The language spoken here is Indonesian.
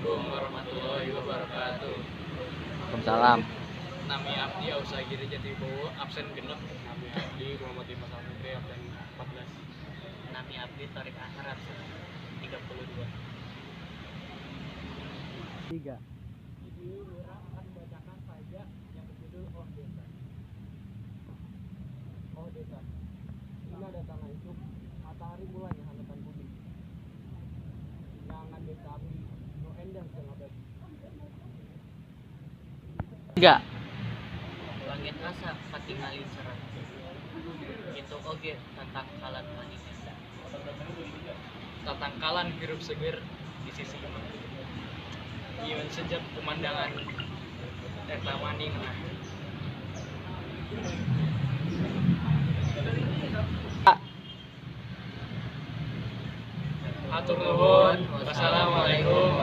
Assalamualaikum warahmatullahi wabarakatuh. Waalaikumsalam. Nami Abdi Ausagiri Jatibowo, absen genep. Nami Abdi Muhammad Dimas Alfikri, absen 14. Nami Abdi Torik Ahar, absen 32. 3. Ini Lurah akan membacakan saja yang berjudul Oh Desa. Oh Desa. Ini ada tanah itu, matahari mulai hanatan bumi. Jangan desa abdi, no endang jeung abadi. 3. Langit asa katingali serang. Itu oge tatangkalan manihenda. Tatangkalan hirup seger di sisi imah. Ieun sejak pemandangan eta maning. Hatur nuhun. Wassalamualaikum